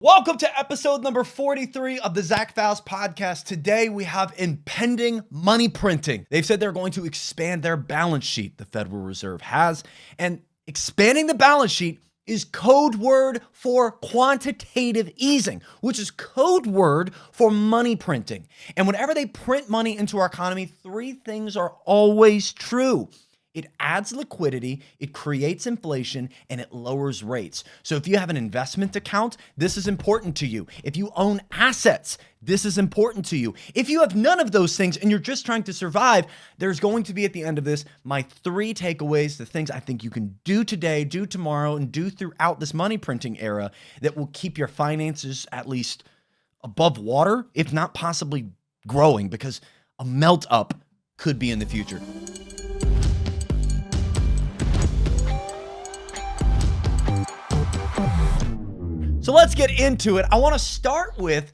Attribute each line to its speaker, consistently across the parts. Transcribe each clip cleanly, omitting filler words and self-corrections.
Speaker 1: Welcome to episode number 43 of the Zach Faust podcast. Today we have impending money printing. They've said they're going to expand their balance sheet, the Federal Reserve has, and expanding the balance sheet is code word for quantitative easing, which is code word for money printing. And whenever they print money into our economy, three things are always true. It adds liquidity, it creates inflation, and it lowers rates. So if you have an investment account, this is important to you. If you own assets, this is important to you. If you have none of those things and you're just trying to survive, there's going to be at the end of this my three takeaways, the things I think you can do today, do tomorrow, and do throughout this money printing era that will keep your finances at least above water, if not possibly growing, because a melt up could be in the future. So let's get into it. I want to start with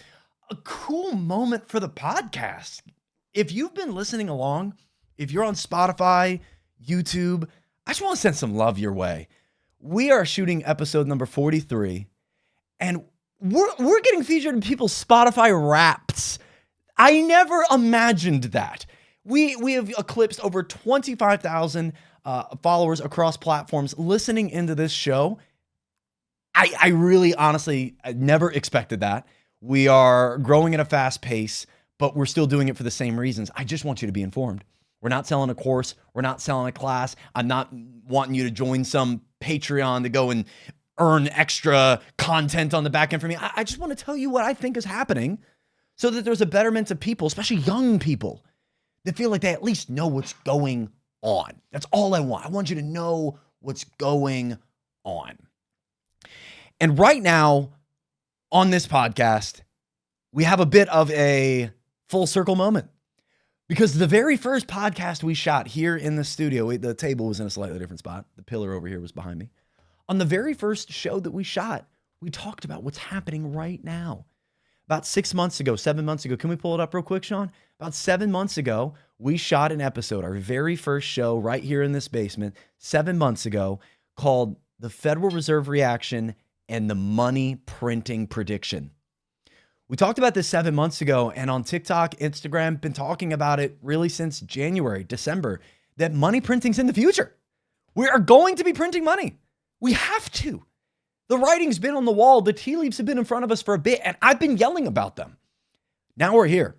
Speaker 1: a cool moment for the podcast. If you've been listening along, if you're on Spotify, YouTube, I just want to send some love your way. We are shooting episode number 43, and we're getting featured in people's Spotify Wraps. I never imagined that. We have eclipsed over 25,000 followers across platforms listening into this show. I really, honestly, I never expected that. We are growing at a fast pace, but we're still doing it for the same reasons. I just want you to be informed. We're not selling a course. We're not selling a class. I'm not wanting you to join some Patreon to go and earn extra content on the back end for me. I just want to tell you what I think is happening so that there's a betterment of people, especially young people, that feel like they at least know what's going on. That's all I want. I want you to know what's going on. And right now on this podcast, we have a bit of a full circle moment because the very first podcast we shot here in the studio, the table was in a slightly different spot. The pillar over here was behind me. On the very first show that we shot, we talked about what's happening right now. About 7 months ago, can we pull it up real quick, Sean? About 7 months ago, we shot an episode, our very first show right here in this basement, 7 months ago, called The Federal Reserve Reaction and the Money Printing Prediction. We talked about this 7 months ago, and on TikTok, Instagram, been talking about it really since January, December, that money printing's in the future. We are going to be printing money. We have to. The writing's been on the wall. The tea leaves have been in front of us for a bit, and I've been yelling about them. Now we're here.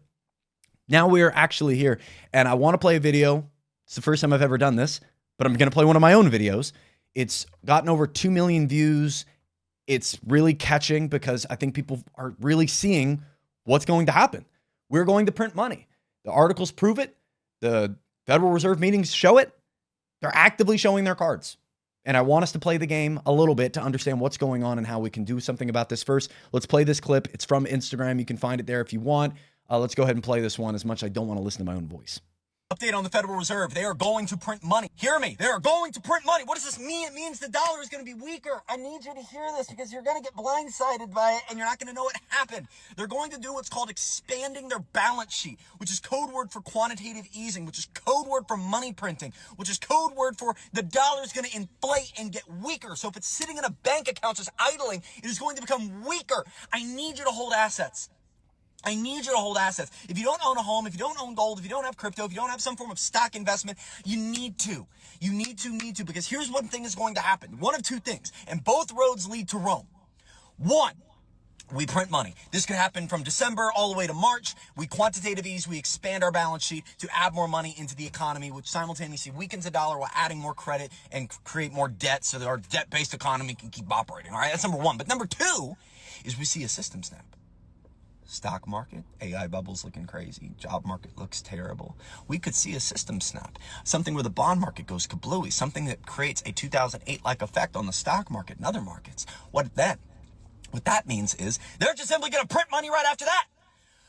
Speaker 1: Now we're actually here, and I want to play a video. It's the first time I've ever done this, but I'm going to play one of my own videos. It's gotten over 2 million views. It's really catching because I think people are really seeing what's going to happen. We're going to print money. The articles prove it. The Federal Reserve meetings show it. They're actively showing their cards. And I want us to play the game a little bit to understand what's going on and how we can do something about this. First, let's play this clip. It's from Instagram. You can find it there if you want. Let's go ahead and play this one as much as I don't want to listen to my own voice.
Speaker 2: Update on the Federal Reserve. They are going to print money. Hear me. They are going to print money. What does this mean? It means the dollar is going to be weaker. I need you to hear this because you're going to get blindsided by it and you're not going to know what happened. They're going to do what's called expanding their balance sheet, which is code word for quantitative easing, which is code word for money printing, which is code word for the dollar is going to inflate and get weaker. So if it's sitting in a bank account just idling, it is going to become weaker. I need you to hold assets. I need you to hold assets. If you don't own a home, if you don't own gold, if you don't have crypto, if you don't have some form of stock investment, you need to. You need to, because here's one thing is going to happen. One of two things, and both roads lead to Rome. One, we print money. This could happen from December all the way to March. We quantitative ease, we expand our balance sheet to add more money into the economy, which simultaneously weakens the dollar while adding more credit and create more debt so that our debt-based economy can keep operating. All right, that's number one. But number two is we see a system snap. Stock market, AI bubble's looking crazy. Job market looks terrible. We could see a system snap. Something where the bond market goes kablooey. Something that creates a 2008-like effect on the stock market and other markets. What then? What that means is they're just simply going to print money right after that.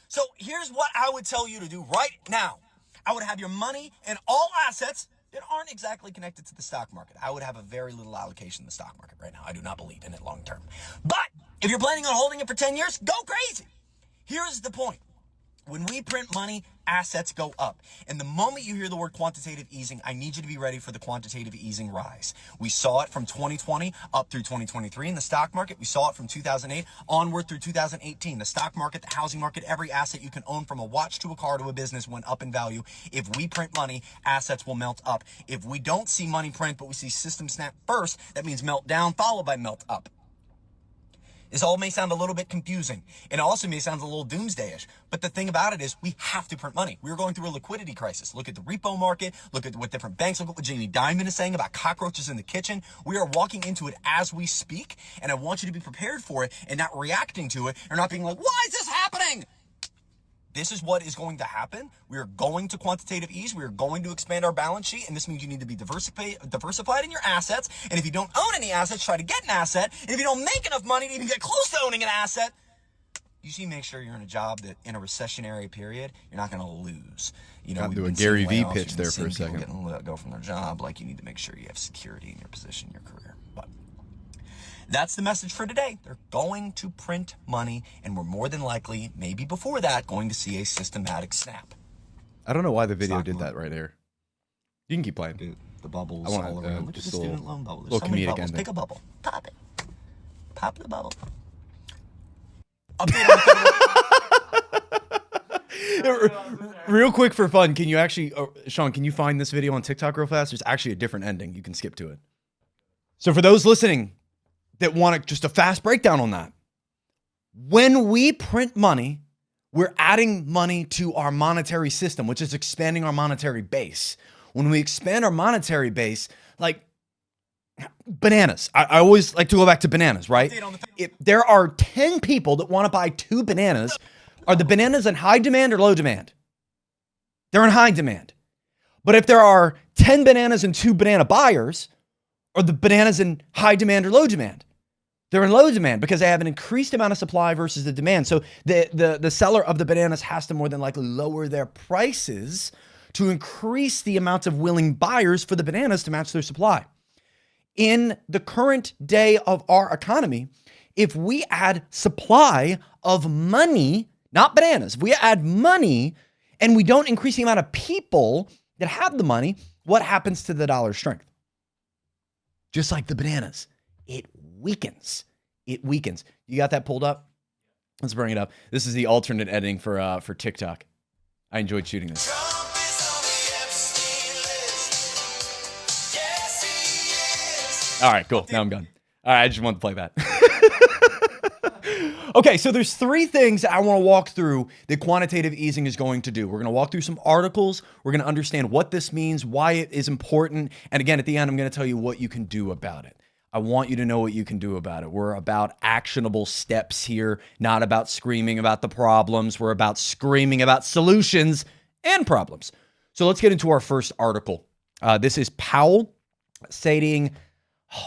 Speaker 2: So here's what I would tell you to do right now. I would have your money and all assets that aren't exactly connected to the stock market. I would have a very little allocation in the stock market right now. I do not believe in it long term. But if you're planning on holding it for 10 years, go crazy. Here's the point. When we print money, assets go up. And the moment you hear the word quantitative easing, I need you to be ready for the quantitative easing rise. We saw it from 2020 up through 2023 in the stock market. We saw it from 2008 onward through 2018. The stock market, the housing market, every asset you can own, from a watch to a car to a business, went up in value. If we print money, assets will melt up. If we don't see money print, but we see system snap first, that means melt down followed by melt up. This all may sound a little bit confusing. It also may sound a little doomsday-ish. But the thing about it is we have to print money. We're going through a liquidity crisis. Look at the repo market. Look at what different banks, look at what Jamie Dimon is saying about cockroaches in the kitchen. We are walking into it as we speak. And I want you to be prepared for it and not reacting to it or not being like, why is this happening? This is what is going to happen. We are going to quantitative ease. We are going to expand our balance sheet. And this means you need to be diversified in your assets. And if you don't own any assets, try to get an asset. And if you don't make enough money to even get close to owning an asset, you should make sure you're in a job that in a recessionary period, you're not going to lose. You know,
Speaker 1: I'll do a Gary Vee pitch there for a
Speaker 2: second.
Speaker 1: second.
Speaker 2: Let go from their job. Like, you need to make sure you have security in your position, your career. But that's the message for today. They're going to print money, and we're more than likely, maybe before that, going to see a systematic snap.
Speaker 1: I don't know why the video did that right there. You can keep playing.
Speaker 2: Dude, the bubbles
Speaker 1: I want
Speaker 2: all around. Look at
Speaker 1: just
Speaker 2: the
Speaker 1: a
Speaker 2: student loan bubble. There's
Speaker 1: little
Speaker 2: so many
Speaker 1: comedic
Speaker 2: bubbles.
Speaker 1: ending.
Speaker 2: Pick a bubble. Pop it. Pop the bubble. Update on the
Speaker 1: Real quick for fun, can you actually, Sean, can you find this video on TikTok real fast? There's actually a different ending. You can skip to it. So for those listening that want just a fast breakdown on that, when we print money, we're adding money to our monetary system, which is expanding our monetary base. When we expand our monetary base, like bananas, I always like to go back to bananas, right? If there are 10 people that want to buy 2 bananas, are the bananas in high demand or low demand? They're in high demand. But if there are 10 bananas and 2 banana buyers, are the bananas in high demand or low demand? They're in low demand because they have an increased amount of supply versus the demand. So the seller of the bananas has to more than likely lower their prices to increase the amount of willing buyers for the bananas to match their supply. In the current day of our economy, if we add supply of money, not bananas, if we add money and we don't increase the amount of people that have the money, what happens to the dollar's strength? Just like the bananas, it weakens. It weakens. You got that pulled up? Let's bring it up. This is the alternate editing for TikTok. I enjoyed shooting this. All right, cool. Now I'm done. All right, I just wanted to play that. Okay, so there's 3 things I want to walk through that quantitative easing is going to do. We're going to walk through some articles. We're going to understand what this means, why it is important. And again, at the end, I'm going to tell you what you can do about it. I want you to know what you can do about it. We're about actionable steps here, not about screaming about the problems. We're about screaming about solutions and problems. So let's get into our first article. This is Powell stating,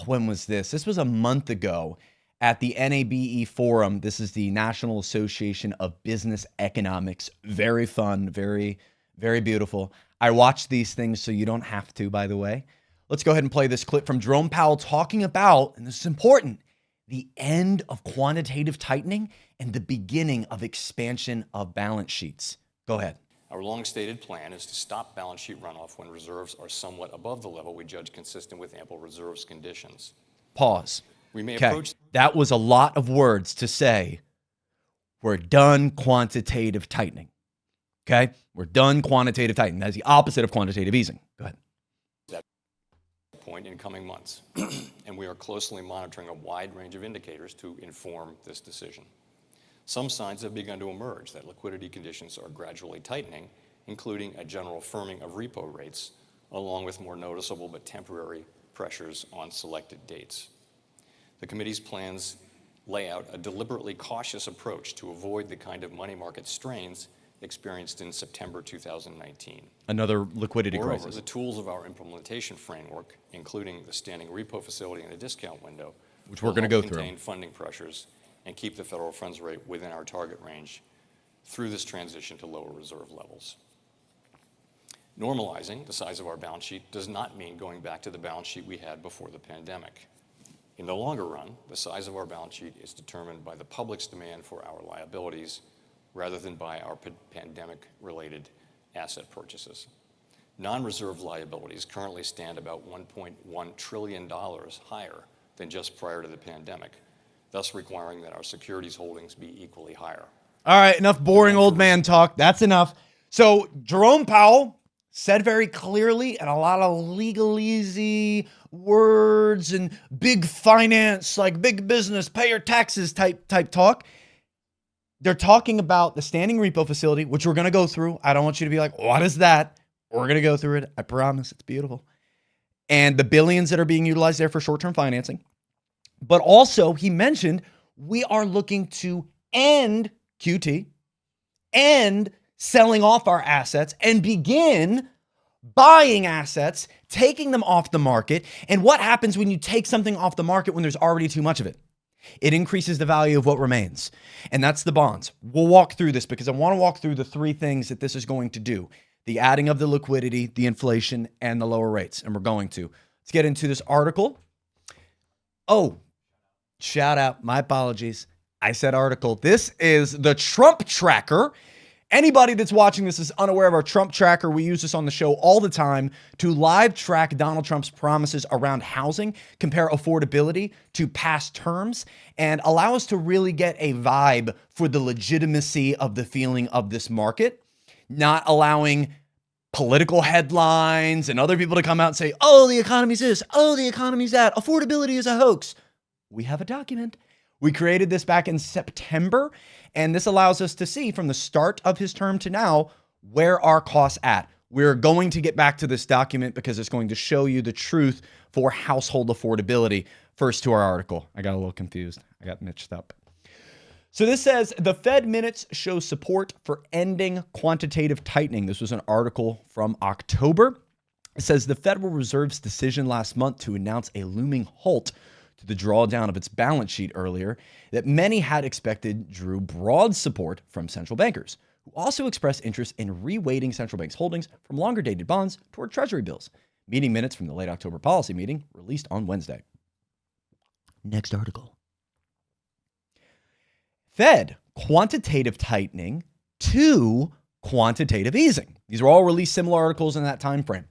Speaker 1: when was this? This was a month ago at the NABE Forum. This is the National Association of Business Economics. Very fun, very, very beautiful. I watch these things so you don't have to, by the way. Let's go ahead and play this clip from Jerome Powell talking about, and this is important, the end of quantitative tightening and the beginning of expansion of balance sheets. Go ahead.
Speaker 3: Our long-stated plan is to stop balance sheet runoff when reserves are somewhat above the level we judge consistent with ample reserves conditions.
Speaker 1: Pause.
Speaker 3: We may
Speaker 1: Okay,
Speaker 3: approach...
Speaker 1: that was a lot of words to say. We're done quantitative tightening. Okay? We're done quantitative tightening. That's the opposite of quantitative easing. Go ahead.
Speaker 3: That point in coming months, and we are closely monitoring a wide range of indicators to inform this decision. Some signs have begun to emerge that liquidity conditions are gradually tightening, including a general firming of repo rates, along with more noticeable but temporary pressures on selected dates. The committee's plans lay out a deliberately cautious approach to avoid the kind of money market strains experienced in September 2019.
Speaker 1: Another liquidity
Speaker 3: Moreover,
Speaker 1: crisis.
Speaker 3: the tools of our implementation framework, including the standing repo facility and a discount window,
Speaker 1: which we're going to go through,
Speaker 3: contain funding pressures and keep the federal funds rate within our target range through this transition to lower reserve levels. Normalizing the size of our balance sheet does not mean going back to the balance sheet we had before the pandemic. In the longer run, the size of our balance sheet is determined by the public's demand for our liabilities rather than by our pandemic-related asset purchases. Non-reserve liabilities currently stand about $1.1 trillion higher than just prior to the pandemic, thus requiring that our securities holdings be equally higher.
Speaker 1: All right, enough boring old man talk. That's enough. So Jerome Powell said very clearly, and a lot of legalese words and big finance, like big business, pay your taxes type talk. They're talking about the standing repo facility, which we're going to go through. I don't want you to be like, what is that? We're going to go through it. I promise. It's beautiful. And the billions that are being utilized there for short-term financing. But also, he mentioned we are looking to end QT, end selling off our assets, and begin buying assets, taking them off the market. And what happens when you take something off the market when there's already too much of it? It increases the value of what remains. And that's the bonds. We'll walk through this because I want to walk through the three things that this is going to do. The adding of the liquidity, the inflation, and the lower rates. And we're going to. Let's get into this article. Oh, shout out. My apologies. I said article. This is the Trump Tracker. Anybody that's watching this is unaware of our Trump Tracker. We use this on the show all the time to live track Donald Trump's promises around housing, compare affordability to past terms, and allow us to really get a vibe for the legitimacy of the feeling of this market, not allowing political headlines and other people to come out and say, oh, the economy's this, oh, the economy's that, affordability is a hoax. We have a document. We created this back in September, and this allows us to see from the start of his term to now where our costs at. We're going to get back to this document because it's going to show you the truth for household affordability. First to our article. I got a little confused. I got mixed up. So this says the Fed minutes show support for ending quantitative tightening. This was an article from October. It says the Federal Reserve's decision last month to announce a looming halt to the drawdown of its balance sheet earlier that many had expected drew broad support from central bankers, who also expressed interest in reweighting central banks' holdings from longer dated bonds toward treasury bills. Meeting minutes from the late October policy meeting released on Wednesday. Next article. Fed quantitative tightening to quantitative easing. These are all released similar articles in that time frame.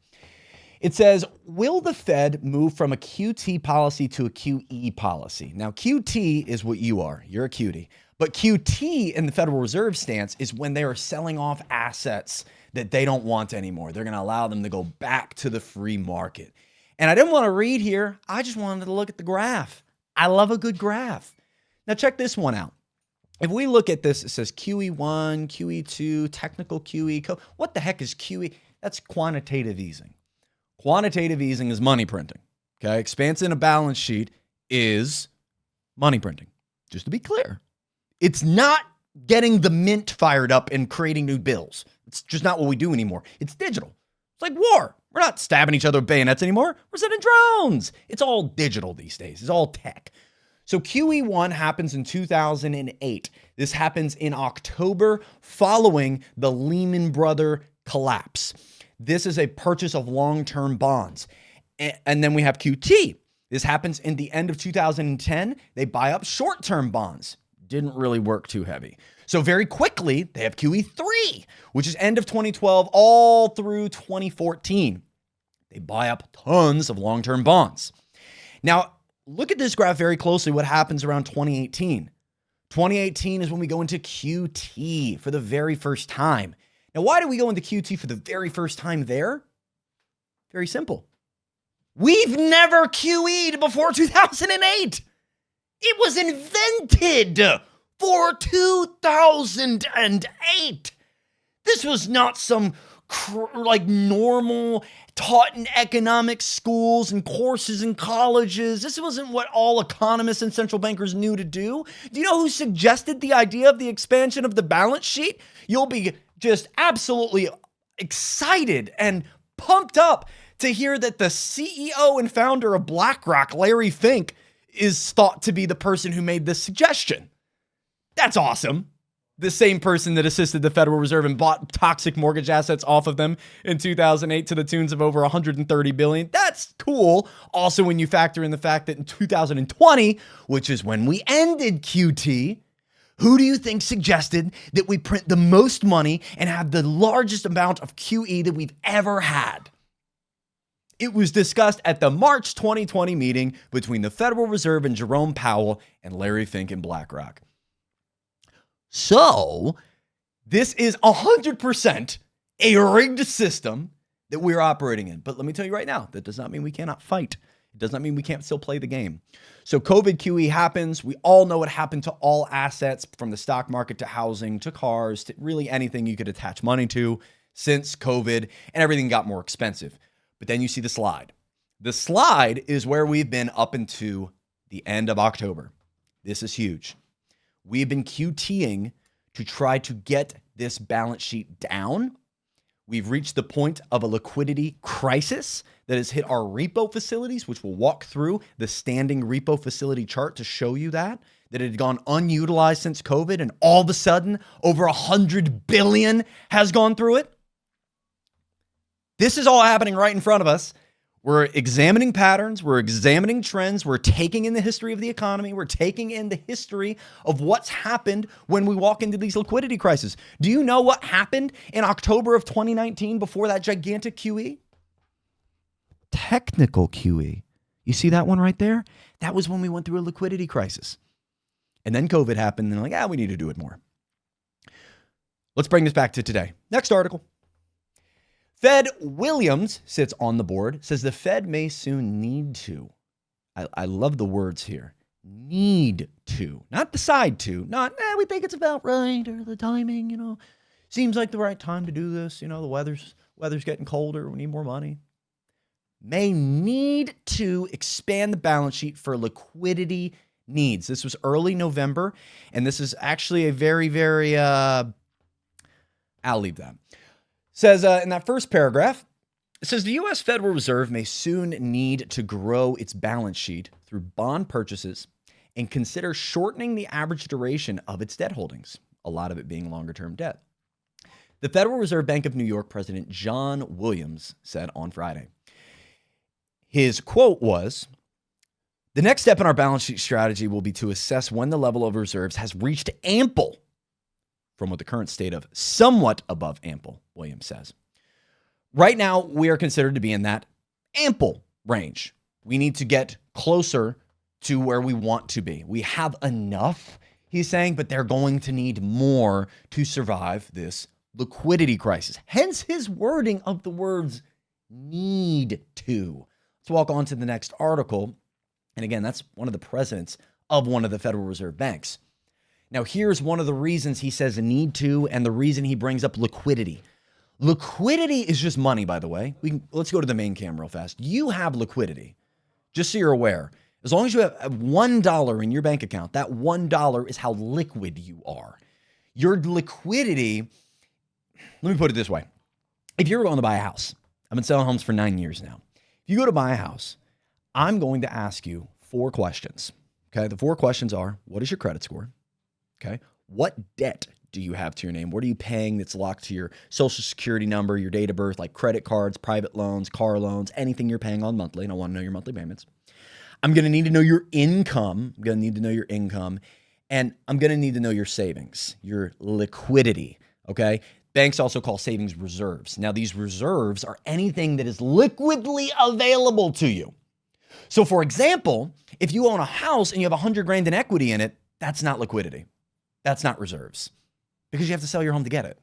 Speaker 1: It says, will the Fed move from a QT policy to a QE policy? Now, QT is what you are. You're a QT. But QT in the Federal Reserve stance is when they are selling off assets that they don't want anymore. They're going to allow them to go back to the free market. And I didn't want to read here. I just wanted to look at the graph. I love a good graph. Now, check this one out. If we look at this, it says QE1, QE2, technical QE. What the heck is QE? That's quantitative easing. Quantitative easing is money printing. Okay, expansion of balance sheet is money printing. Just to be clear, it's not getting the mint fired up and creating new bills. It's just not what we do anymore. It's digital. It's like war. We're not stabbing each other with bayonets anymore. We're sending drones. It's all digital these days. It's all tech. So QE1 happens in 2008. This happens in October following the Lehman Brothers collapse. This is a purchase of long-term bonds. And then we have QT. This happens in the end of 2010. They buy up short-term bonds. Didn't really work too heavy. So very quickly, they have QE3, which is end of 2012 all through 2014. They buy up tons of long-term bonds. Now, look at this graph very closely. What happens around 2018? 2018 is when we go into QT for the very first time. Now, why do we go into QT for the very first time there? Very simple. We've never QE'd before 2008. It was invented for 2008. This was not some normal taught in economic schools and courses in colleges. This wasn't what all economists and central bankers knew to do. Do you know who suggested the idea of the expansion of the balance sheet? You'll be just absolutely excited and pumped up to hear that the CEO and founder of BlackRock, Larry Fink, is thought to be the person who made this suggestion. That's awesome. The same person that assisted the Federal Reserve and bought toxic mortgage assets off of them in 2008 to the tunes of over $130 billion. That's cool. Also, when you factor in the fact that in 2020, which is when we ended QT, Who do you think suggested that we print the most money and have the largest amount of QE that we've ever had? It was discussed at the March 2020 meeting between the Federal Reserve and Jerome Powell and Larry Fink and BlackRock. So, this is 100% a rigged system that we're operating in. But let me tell you right now, that does not mean we cannot fight. It does not mean we can't still play the game. So COVID QE happens. We all know what happened to all assets, from the stock market to housing to cars to really anything you could attach money to since COVID, and everything got more expensive. But then you see the slide. The slide is where we've been up into the end of October. This is huge. We've been QTing to try to get this balance sheet down. We've reached the point of a liquidity crisis that has hit our repo facilities, which we'll walk through the standing repo facility chart to show you that it had gone unutilized since COVID, and all of a sudden over 100 billion has gone through it. This is all happening right in front of us. We're examining patterns. We're examining trends. We're taking in the history of the economy. We're taking in the history of what's happened when we walk into these liquidity crises. Do you know what happened in October of 2019 before that gigantic QE? Technical QE. You see that one right there? That was when we went through a liquidity crisis. And then COVID happened, and they're like, we need to do it more. Let's bring this back to today. Next article. Fed Williams sits on the board, says the Fed may soon need to. I love the words here. Need to. Not decide to. Not, we think it's about right, or the timing, seems like the right time to do this. The weather's getting colder. We need more money. May need to expand the balance sheet for liquidity needs. This was early November, and this is actually a very, very, I'll leave that. Says in that first paragraph, it says the U.S. Federal Reserve may soon need to grow its balance sheet through bond purchases and consider shortening the average duration of its debt holdings, a lot of it being longer-term debt. The Federal Reserve Bank of New York President John Williams said on Friday. His quote was, "The next step in our balance sheet strategy will be to assess when the level of reserves has reached ample from what the current state of somewhat above ample," Williams says. Right now, we are considered to be in that ample range. We need to get closer to where we want to be. We have enough, he's saying, but they're going to need more to survive this liquidity crisis. Hence his wording of the words need to. Let's walk on to the next article. And again, that's one of the presidents of one of the Federal Reserve banks. Now, here's one of the reasons he says need to, and the reason he brings up liquidity. Liquidity is just money, by the way. Let's go to the main cam real fast. You have liquidity, just so you're aware. As long as you have $1 in your bank account, that $1 is how liquid you are. Your liquidity, let me put it this way. If you're going to buy a house, I've been selling homes for 9 years now. If you go to buy a house, I'm going to ask you 4 questions. Okay, the 4 questions are, what is your credit score? Okay. What debt do you have to your name? What are you paying that's locked to your social security number, your date of birth, like credit cards, private loans, car loans, anything you're paying on monthly? And I want to know your monthly payments. I'm going to need to know your income. I'm going to need to know your income. And I'm going to need to know your savings, your liquidity. Okay. Banks also call savings reserves. Now, these reserves are anything that is liquidly available to you. So, for example, if you own a house and you have $100,000 in equity in it, that's not liquidity. That's not reserves, because you have to sell your home to get it.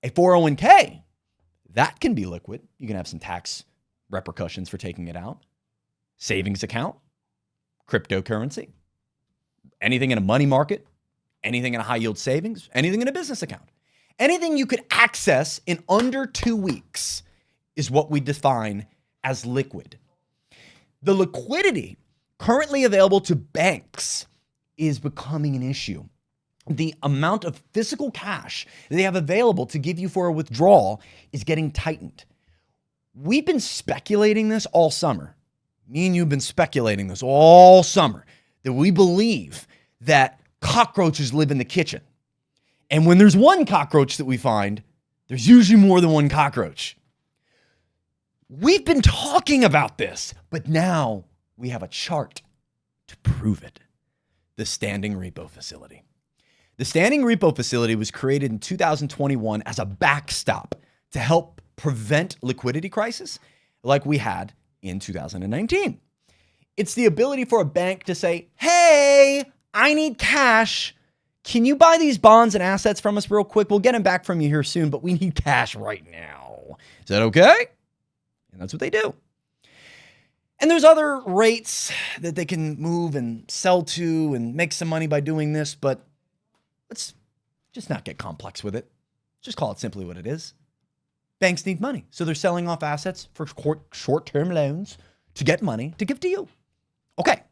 Speaker 1: A 401k, that can be liquid. You can have some tax repercussions for taking it out. Savings account, cryptocurrency, anything in a money market, anything in a high yield savings, anything in a business account. Anything you could access in under 2 weeks is what we define as liquid. The liquidity currently available to banks is becoming an issue. The amount of physical cash they have available to give you for a withdrawal is getting tightened. We've been speculating this all summer. Me and you have been speculating this all summer, that we believe that cockroaches live in the kitchen. And when there's one cockroach that we find, there's usually more than one cockroach. We've been talking about this, but now we have a chart to prove it. The standing repo facility. The standing repo facility was created in 2021 as a backstop to help prevent liquidity crisis like we had in 2019. It's the ability for a bank to say, hey, I need cash. Can you buy these bonds and assets from us real quick? We'll get them back from you here soon, but we need cash right now. Is that okay? And that's what they do. And there's other rates that they can move and sell to and make some money by doing this, but let's just not get complex with it. Just call it simply what it is. Banks need money, so they're selling off assets for short-term loans to get money to give to you. Okay,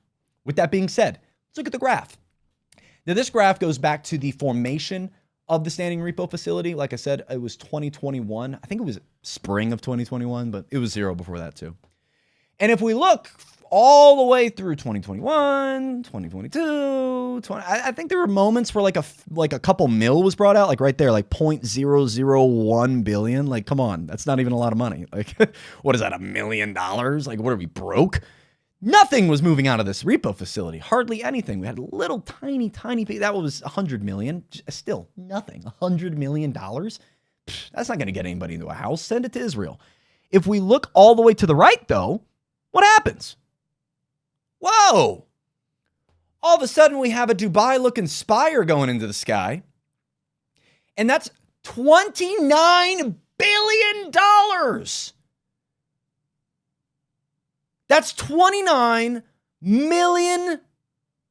Speaker 1: with that being said, let's look at the graph. Now, this graph goes back to the formation of the standing repo facility. Like I said, it was 2021. I think it was spring of 2021, but it was zero before that too. And if we look all the way through 2021, 2022, I think there were moments where like a couple mil was brought out, like right there, like 0.001 billion. Like, come on, that's not even a lot of money. Like, what is that, $1 million? Like, what are we, broke? Nothing was moving out of this repo facility. Hardly anything. We had a little tiny, that was 100 million. Still nothing. $100 million. That's not going to get anybody into a house. Send it to Israel. If we look all the way to the right, though, what happens? Whoa. All of a sudden, we have a Dubai-looking spire going into the sky. And that's $29 billion. That's 29 million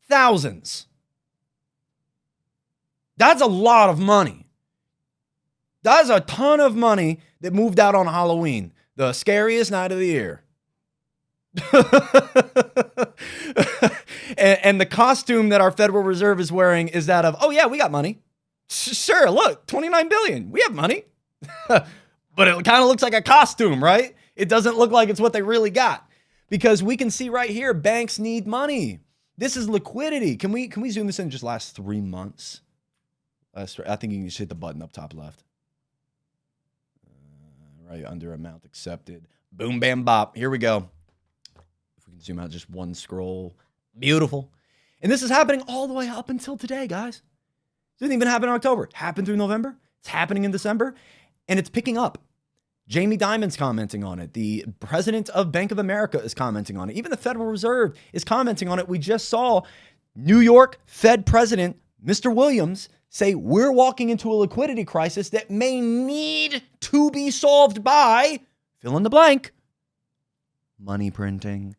Speaker 1: thousands. That's a lot of money. That's a ton of money that moved out on Halloween, the scariest night of the year. and the costume that our Federal Reserve is wearing is that of, oh yeah, we got money. Sure, look, 29 billion. We have money. But it kind of looks like a costume, right? It doesn't look like it's what they really got. Because we can see right here, banks need money. This is liquidity. Can we zoom this in just last 3 months? I think you can just hit the button up top left. Right under amount accepted. Boom, bam, bop. Here we go. If we can zoom out just one scroll. Beautiful. And this is happening all the way up until today, guys. It didn't even happen in October. It happened through November. It's happening in December. And it's picking up. Jamie Dimon's commenting on it. The president of Bank of America is commenting on it. Even the Federal Reserve is commenting on it. We just saw New York Fed President, Mr. Williams, say we're walking into a liquidity crisis that may need to be solved by, fill in the blank, money printing.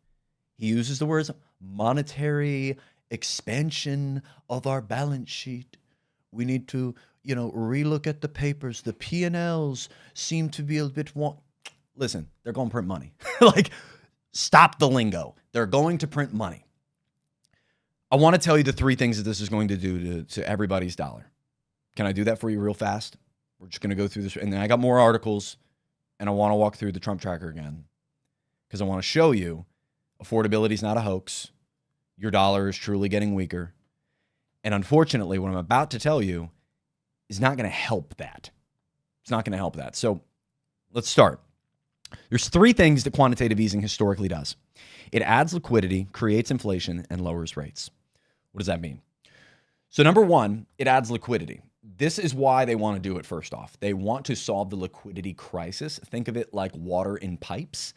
Speaker 1: He uses the words monetary expansion of our balance sheet. We need to, relook at the papers. The P&Ls seem to be a bit Listen, they're going to print money. Like, stop the lingo. They're going to print money. I want to tell you the 3 things that this is going to do to everybody's dollar. Can I do that for you real fast? We're just going to go through this. And then I got more articles, and I want to walk through the Trump tracker again because I want to show you affordability is not a hoax. Your dollar is truly getting weaker. And unfortunately, what I'm about to tell you is not going to help that. It's not going to help that. So let's start. There's 3 things that quantitative easing historically does. It adds liquidity, creates inflation, and lowers rates. What does that mean? So number 1, it adds liquidity. This is why they want to do it first off. They want to solve the liquidity crisis. Think of it like water in pipes.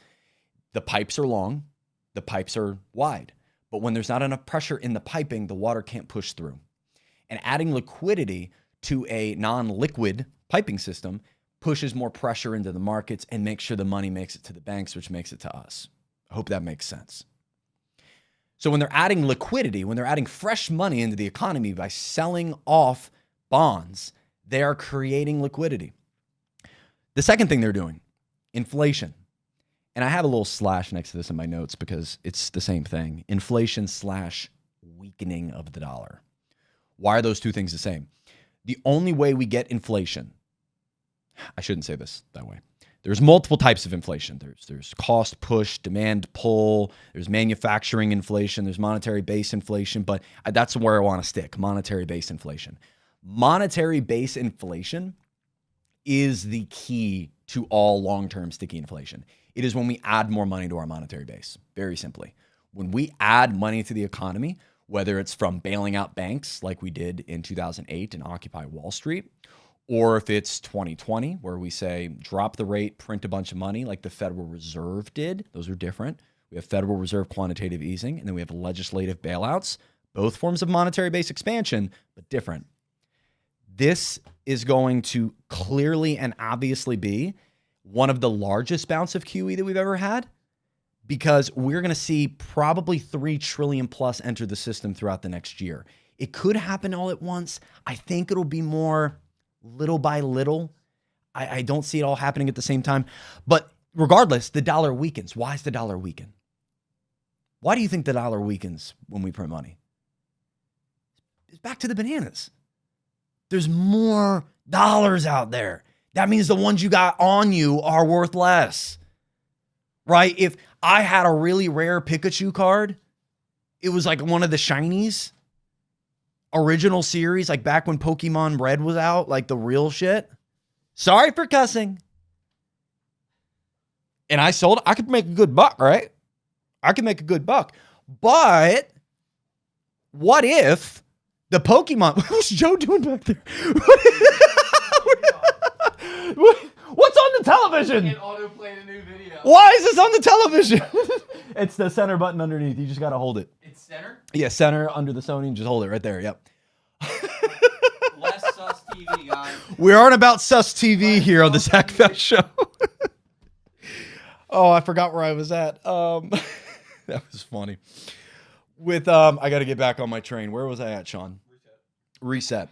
Speaker 1: The pipes are long. The pipes are wide. But when there's not enough pressure in the piping, the water can't push through. And adding liquidity to a non-liquid piping system pushes more pressure into the markets and makes sure the money makes it to the banks, which makes it to us. I hope that makes sense. So when they're adding liquidity, when they're adding fresh money into the economy by selling off bonds, they are creating liquidity. The second thing they're doing, inflation. And I have a little slash next to this in my notes because it's the same thing. Inflation / weakening of the dollar. Why are those 2 things the same? The only way we get inflation, I shouldn't say this that way. There's multiple types of inflation. There's cost push, demand pull, there's manufacturing inflation, there's monetary base inflation, but that's where I want to stick, monetary base inflation. Monetary base inflation is the key to all long-term sticky inflation. It is when we add more money to our monetary base, very simply. When we add money to the economy, whether it's from bailing out banks like we did in 2008 and Occupy Wall Street, or if it's 2020 where we say drop the rate, print a bunch of money like the Federal Reserve did. Those are different. We have Federal Reserve quantitative easing, and then we have legislative bailouts, both forms of monetary base expansion, but different. This is going to clearly and obviously be one of the largest bouts of QE that we've ever had, because we're going to see probably 3 trillion plus enter the system throughout the next year. It could happen all at once. I think it'll be more little by little. I don't see it all happening at the same time. But regardless, the dollar weakens. Why is the dollar weaken? Why do you think the dollar weakens when we print money? It's back to the bananas. There's more dollars out there. That means the ones you got on you are worth less, right? If I had a really rare Pikachu card, it was like one of the shinies, original series, like back when Pokemon Red was out, like the real shit. Sorry for cussing. And I sold it. I could make a good buck, right? I could make a good buck. But what if the Pokemon... What was Joe doing back there? What's on the television?
Speaker 4: It auto-played a new video.
Speaker 1: Why is this on the television? It's the center button underneath. You just got to hold it.
Speaker 4: It's center?
Speaker 1: Yeah, center under the Sony and just hold it right there. Yep.
Speaker 4: Less sus TV, guys.
Speaker 1: We aren't about sus TV here on the Zach Fell Show. Oh, I forgot where I was at. That was funny. With I got to get back on my train. Where was I at, Sean? Reset.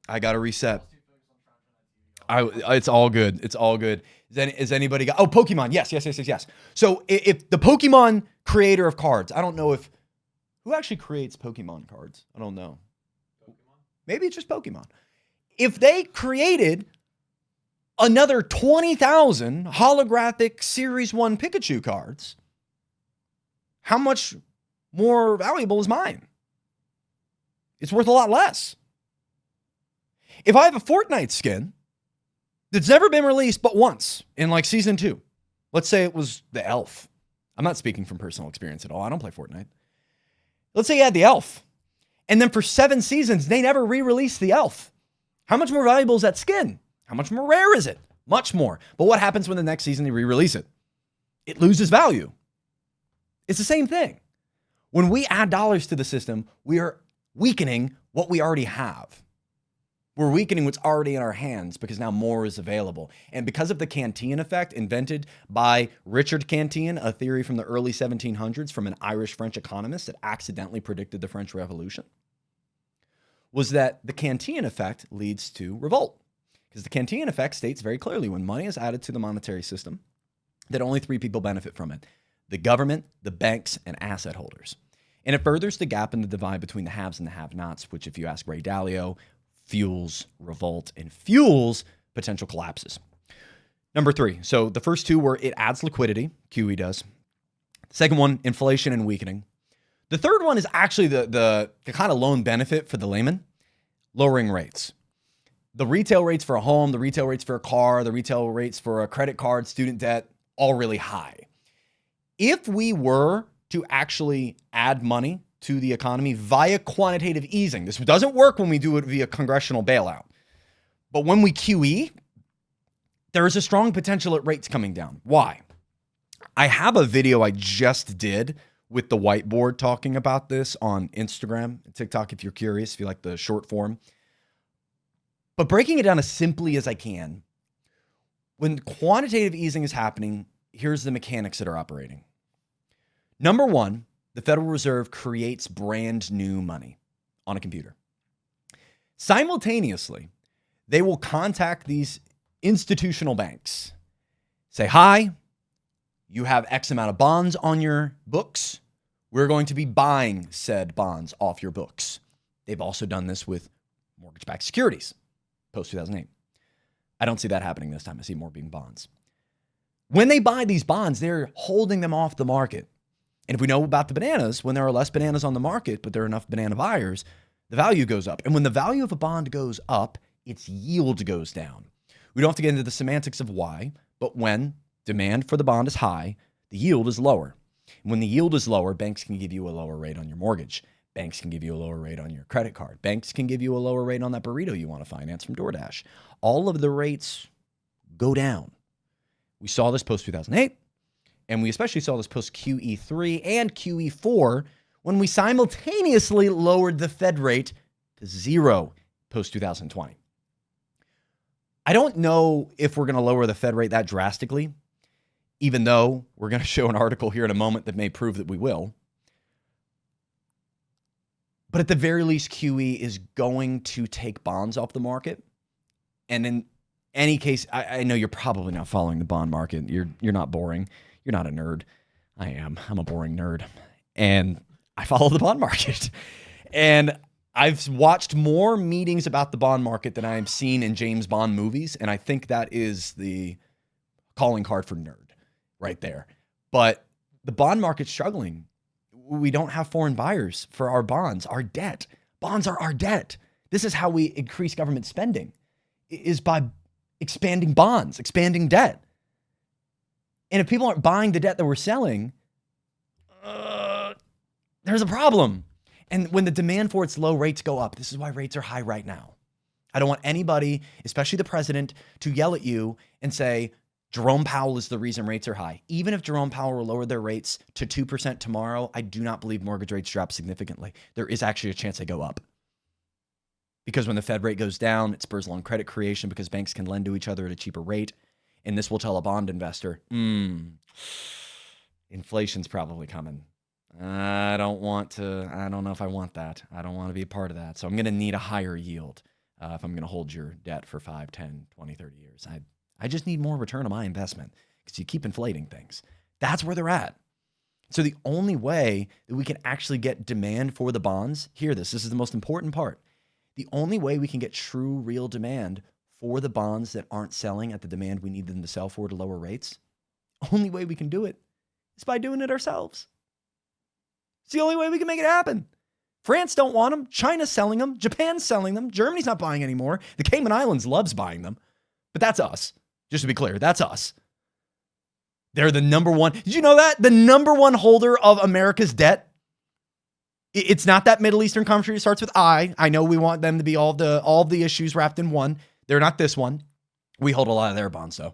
Speaker 1: I got to reset. It's all good. It's all good. Is anybody got? Oh, Pokemon. Yes. So if the Pokemon creator of cards, I don't know who actually creates Pokemon cards. I don't know. Maybe it's just Pokemon. If they created another 20,000 holographic Series 1 Pikachu cards, how much more valuable is mine? It's worth a lot less. If I have a Fortnite skin that's never been released but once in like season 2, let's say it was the elf. I'm not speaking from personal experience at all. I don't play Fortnite. Let's say you had the elf. And then for 7 seasons, they never re-released the elf. How much more valuable is that skin? How much more rare is it? Much more. But what happens when the next season they re-release it? It loses value. It's the same thing. When we add dollars to the system, we are weakening what we already have. We're weakening what's already in our hands because now more is available. And because of the Cantillon effect invented by Richard Cantillon, a theory from the early 1700s from an Irish-French economist that accidentally predicted the French Revolution, was that the Cantillon effect leads to revolt. Because the Cantillon effect states very clearly when money is added to the monetary system, that only 3 people benefit from it: the government, the banks, and asset holders. And it furthers the gap in the divide between the haves and the have-nots, which, if you ask Ray Dalio, fuels revolt and fuels potential collapses. Number 3. So the first 2 were it adds liquidity, QE does. Second one, inflation and weakening. The third one is actually the kind of lone benefit for the layman, lowering rates. The retail rates for a home, the retail rates for a car, the retail rates for a credit card, student debt, all really high. If we were to actually add money to the economy via quantitative easing, this doesn't work when we do it via congressional bailout. But when we QE, there is a strong potential at rates coming down. Why? I have a video I just did with the whiteboard talking about this on Instagram and TikTok if you're curious, if you like the short form. But breaking it down as simply as I can, when quantitative easing is happening, here's the mechanics that are operating. Number 1, the Federal Reserve creates brand new money on a computer. Simultaneously, they will contact these institutional banks. Say, hi, you have X amount of bonds on your books. We're going to be buying said bonds off your books. They've also done this with mortgage-backed securities post-2008. I don't see that happening this time. I see more being bonds. When they buy these bonds, they're holding them off the market. And if we know about the bananas, when there are less bananas on the market, but there are enough banana buyers, the value goes up. And when the value of a bond goes up, its yield goes down. We don't have to get into the semantics of why, but when demand for the bond is high, the yield is lower. And when the yield is lower, banks can give you a lower rate on your mortgage. Banks can give you a lower rate on your credit card. Banks can give you a lower rate on that burrito you want to finance from DoorDash. All of the rates go down. We saw this post 2008, and we especially saw this post QE3 and QE4 when we simultaneously lowered the Fed rate to 0 post 2020. I don't know if we're going to lower the Fed rate that drastically, even though we're going to show an article here in a moment that may prove that we will. But at the very least, QE is going to take bonds off the market. And in any case, I know you're probably not following the bond market. You're not boring. You're not a nerd. I am. I'm a boring nerd. And I follow the bond market. And I've watched more meetings about the bond market than I've seen in James Bond movies. And I think that is the calling card for nerd right there. But the bond market's struggling. We don't have foreign buyers for our bonds, our debt. Bonds are our debt. This is how we increase government spending, is by expanding bonds, expanding debt. And if people aren't buying the debt that we're selling, there's a problem. And when the demand for its low rates go up, this is why rates are high right now. I don't want anybody, especially the president, to yell at you and say, Jerome Powell is the reason rates are high. Even if Jerome Powell will lower their rates to 2% tomorrow, I do not believe mortgage rates drop significantly. There is actually a chance they go up. Because when the Fed rate goes down, it spurs loan credit creation because banks can lend to each other at a cheaper rate. And this will tell a bond investor, inflation's probably coming. I don't know if I want that. I don't want to be a part of that. So I'm going to need a higher yield if I'm going to hold your debt for 5, 10, 20, 30 years. I just need more return on my investment because you keep inflating things. That's where they're at. So the only way that we can actually get demand for the bonds, hear this is the most important part. The only way we can get true, real demand for the bonds that aren't selling at the demand we need them to sell for to lower rates, only way we can do it is by doing it ourselves. It's the only way we can make it happen. France don't want them. China's selling them. Japan's selling them. Germany's not buying anymore. The Cayman Islands loves buying them. But that's us. Just to be clear, that's us. They're the number one. Did you know that? The number one holder of America's debt. It's not that Middle Eastern country. It starts with I. I know we want them to be all the issues wrapped in one. They're not this one. We hold a lot of their bonds, though.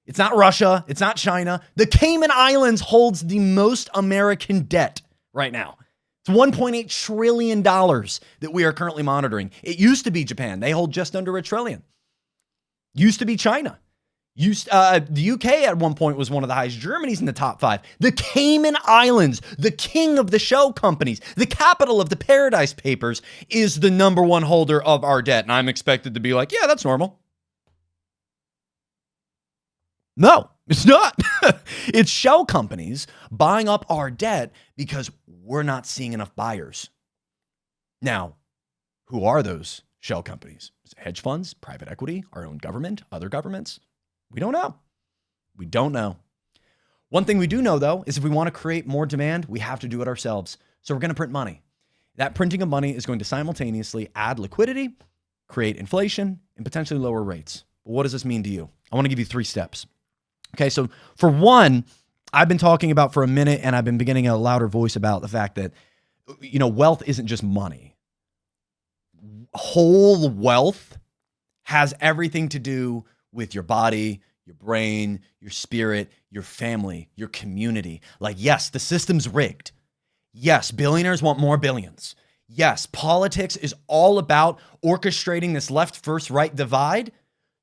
Speaker 1: It's not Russia. It's not China. The Cayman Islands holds the most American debt right now. It's $1.8 trillion that we are currently monitoring. It used to be Japan. They hold just under $1 trillion. Used to be China. The UK at one point was one of the highest. Germany's in the top 5. The Cayman Islands, the king of the shell companies, the capital of the Paradise Papers, is the number one holder of our debt. And I'm expected to be like, yeah, that's normal. No, it's not. It's shell companies buying up our debt because we're not seeing enough buyers. Now, who are those shell companies? Is it hedge funds, private equity, our own government, other governments? We don't know. We don't know. One thing we do know, though, is if we want to create more demand, we have to do it ourselves. So we're going to print money. That printing of money is going to simultaneously add liquidity, create inflation, and potentially lower rates. But what does this mean to you? I want to give you 3 steps. Okay, so for one, I've been talking about for a minute, and I've been beginning a louder voice about the fact that, wealth isn't just money. Whole wealth has everything to do with your body, your brain, your spirit, your family, your community. Like, yes, the system's rigged. Yes, billionaires want more billions. Yes, politics is all about orchestrating this left versus right divide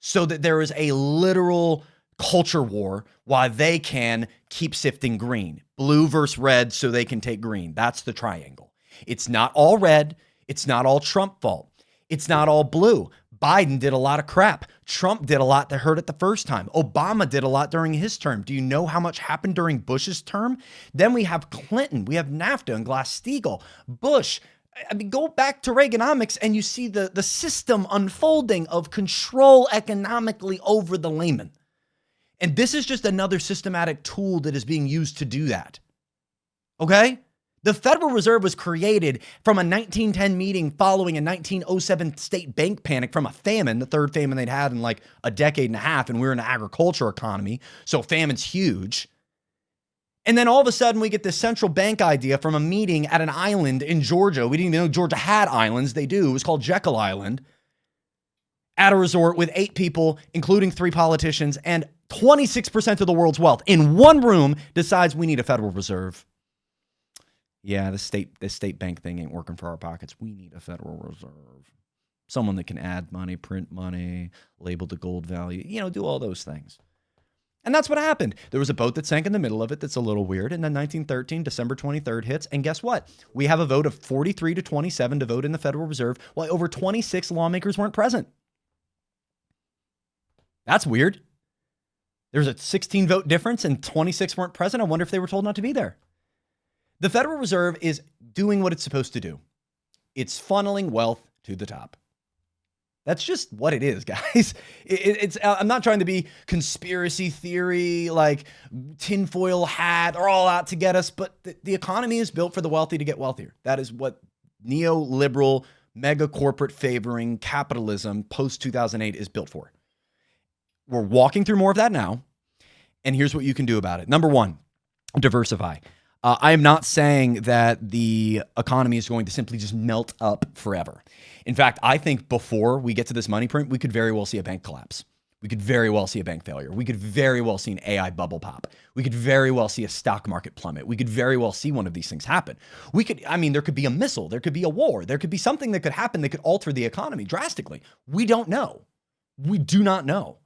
Speaker 1: so that there is a literal culture war while they can keep sifting green. Blue versus red so they can take green. That's the triangle. It's not all red. It's not all Trump fault. It's not all blue. Biden did a lot of crap. Trump did a lot that hurt it the first time. Obama did a lot during his term. Do you know how much happened during Bush's term? Then we have Clinton. We have NAFTA and Glass-Steagall. Bush. I mean, go back to Reaganomics and you see the system unfolding of control economically over the layman. And this is just another systematic tool that is being used to do that. Okay? The Federal Reserve was created from a 1910 meeting following a 1907 state bank panic from a famine, the third famine they'd had in like a decade and a half, and we're in an agriculture economy, so famine's huge. And then all of a sudden we get this central bank idea from a meeting at an island in Georgia. We didn't even know Georgia had islands. They do. It was called Jekyll Island. At a resort with 8 people, including 3 politicians, and 26% of the world's wealth in one room decides we need a Federal Reserve. Yeah, the state bank thing ain't working for our pockets. We need a Federal Reserve. Someone that can add money, print money, label the gold value, do all those things. And that's what happened. There was a boat that sank in the middle of it that's a little weird. And then 1913, December 23rd hits. And guess what? We have a vote of 43 to 27 to vote in the Federal Reserve, while over 26 lawmakers weren't present. That's weird. There's a 16 vote difference and 26 weren't present. I wonder if they were told not to be there. The Federal Reserve is doing what it's supposed to do. It's funneling wealth to the top. That's just what it is, guys. I'm not trying to be conspiracy theory, like tinfoil hat, are all out to get us, but the economy is built for the wealthy to get wealthier. That is what neoliberal, mega corporate favoring capitalism post-2008 is built for. We're walking through more of that now, and here's what you can do about it. Number 1, diversify. I am not saying that the economy is going to simply just melt up forever. In fact, I think before we get to this money print, we could very well see a bank collapse. We could very well see a bank failure. We could very well see an AI bubble pop. We could very well see a stock market plummet. We could very well see one of these things happen. There could be a missile. There could be a war. There could be something that could happen that could alter the economy drastically. We don't know. We do not know.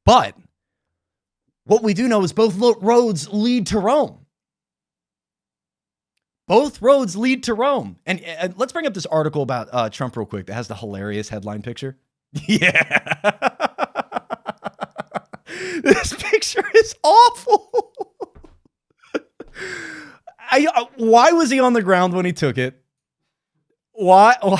Speaker 1: But what we do know is both roads lead to Rome. Both roads lead to Rome. And let's bring up this article about Trump real quick that has the hilarious headline picture. Yeah. This picture is awful. Why was he on the ground when he took it? Why? I'm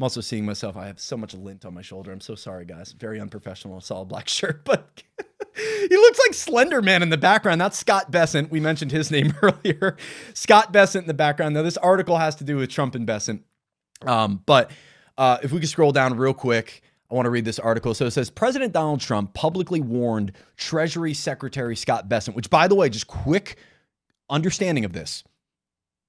Speaker 1: also seeing myself. I have so much lint on my shoulder. I'm so sorry, guys. Very unprofessional. Solid black shirt, but he looks like Slender Man in the background. That's Scott Bessent. We mentioned his name earlier. Scott Bessent in the background. Now, this article has to do with Trump and Bessent. But if we could scroll down real quick, I want to read this article. So it says, President Donald Trump publicly warned Treasury Secretary Scott Bessent, which, by the way, just quick understanding of this.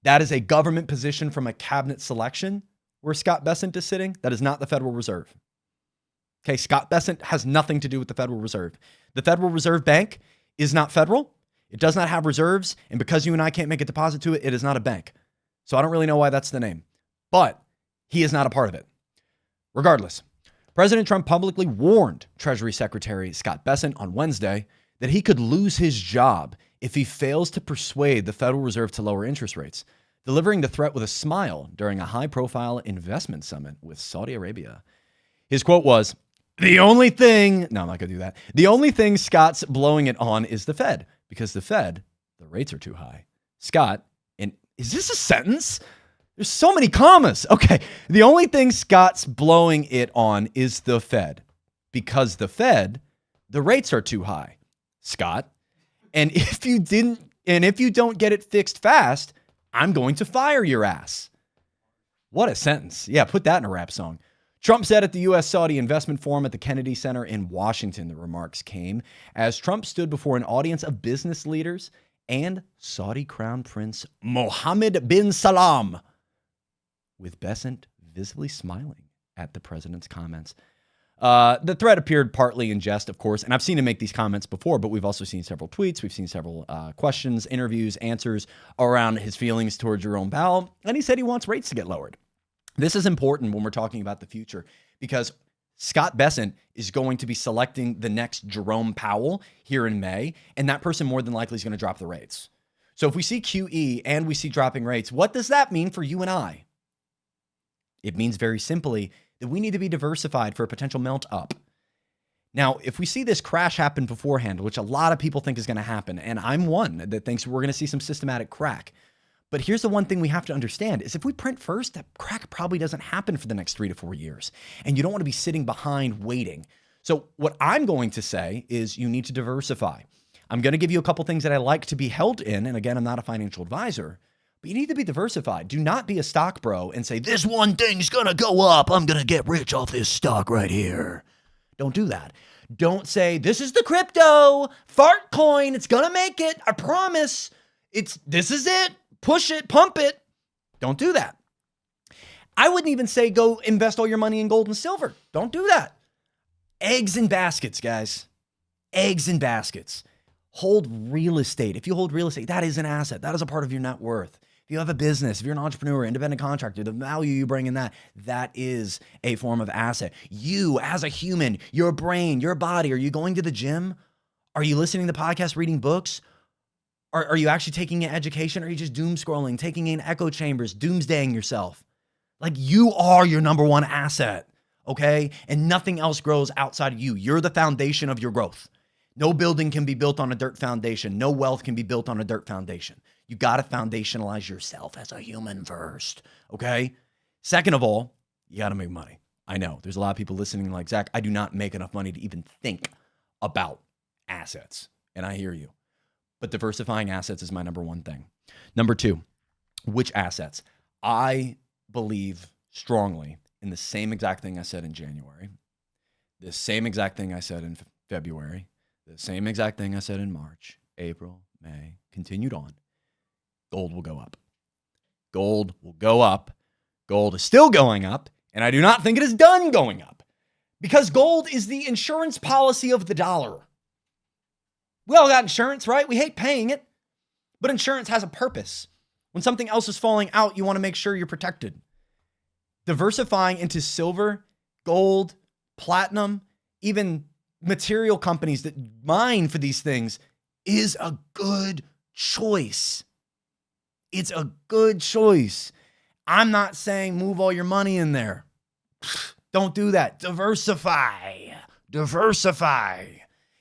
Speaker 1: That is a government position from a cabinet selection where Scott Bessent is sitting. That is not the Federal Reserve. Okay, Scott Bessent has nothing to do with the Federal Reserve. The Federal Reserve Bank is not federal. It does not have reserves. And because you and I can't make a deposit to it, it is not a bank. So I don't really know why that's the name. But he is not a part of it. Regardless, President Trump publicly warned Treasury Secretary Scott Bessent on Wednesday that he could lose his job if he fails to persuade the Federal Reserve to lower interest rates, delivering the threat with a smile during a high-profile investment summit with Saudi Arabia. His quote was, the only thing Scott's blowing it on is the Fed, because the Fed, the rates are too high. Scott, and is this a sentence? There's so many commas. Okay, the only thing Scott's blowing it on is the Fed, because the Fed, the rates are too high. Scott, and if you don't get it fixed fast, I'm going to fire your ass. What a sentence. Yeah, put that in a rap song. Trump said at the U.S.-Saudi Investment Forum at the Kennedy Center in Washington, the remarks came as Trump stood before an audience of business leaders and Saudi Crown Prince Mohammed bin Salman, with Bessent visibly smiling at the president's comments. The thread appeared partly in jest, of course, and I've seen him make these comments before, but we've also seen several tweets. We've seen several questions, interviews, answers around his feelings towards Jerome Powell, and he said he wants rates to get lowered. This is important when we're talking about the future because Scott Bessent is going to be selecting the next Jerome Powell here in May, and that person more than likely is going to drop the rates. So if we see QE and we see dropping rates, what does that mean for you and I? It means very simply that we need to be diversified for a potential melt up. Now, if we see this crash happen beforehand, which a lot of people think is going to happen, and I'm one that thinks we're going to see some systematic crack. But here's the one thing we have to understand is if we print first, that crack probably doesn't happen for the next 3 to 4 years. And you don't want to be sitting behind waiting. So what I'm going to say is you need to diversify. I'm going to give you a couple things that I like to be held in. And again, I'm not a financial advisor, but you need to be diversified. Do not be a stock bro and say, this one thing's going to go up. I'm going to get rich off this stock right here. Don't do that. Don't say, this is the crypto fart coin. It's going to make it. I promise. This is it. Push it, pump it. Don't do that. I wouldn't even say go invest all your money in gold and silver. Don't do that. Eggs in baskets, guys. Eggs in baskets. Hold real estate. If you hold real estate, that is an asset. That is a part of your net worth. If you have a business, if you're an entrepreneur, independent contractor, the value you bring in that is a form of asset. You as a human, your brain, your body, are you going to the gym? Are you listening to podcasts, reading books? Are you actually taking an education? Or are you just doom scrolling, taking in echo chambers, doomsdaying yourself? Like, you are your number one asset, okay? And nothing else grows outside of you. You're the foundation of your growth. No building can be built on a dirt foundation. No wealth can be built on a dirt foundation. You got to foundationalize yourself as a human first, okay? Second of all, you got to make money. I know there's a lot of people listening like, Zach, I do not make enough money to even think about assets. And I hear you. But diversifying assets is my number one thing. Number two, which assets? I believe strongly in the same exact thing I said in January, the same exact thing I said in February, the same exact thing I said in March, April, May, continued on. Gold will go up. Gold will go up. Gold is still going up, and I do not think it is done going up because gold is the insurance policy of the dollar. We all got insurance, right? We hate paying it, but insurance has a purpose. When something else is falling out, you want to make sure you're protected. Diversifying into silver, gold, platinum, even material companies that mine for these things is a good choice. It's a good choice. I'm not saying move all your money in there. Don't do that. Diversify.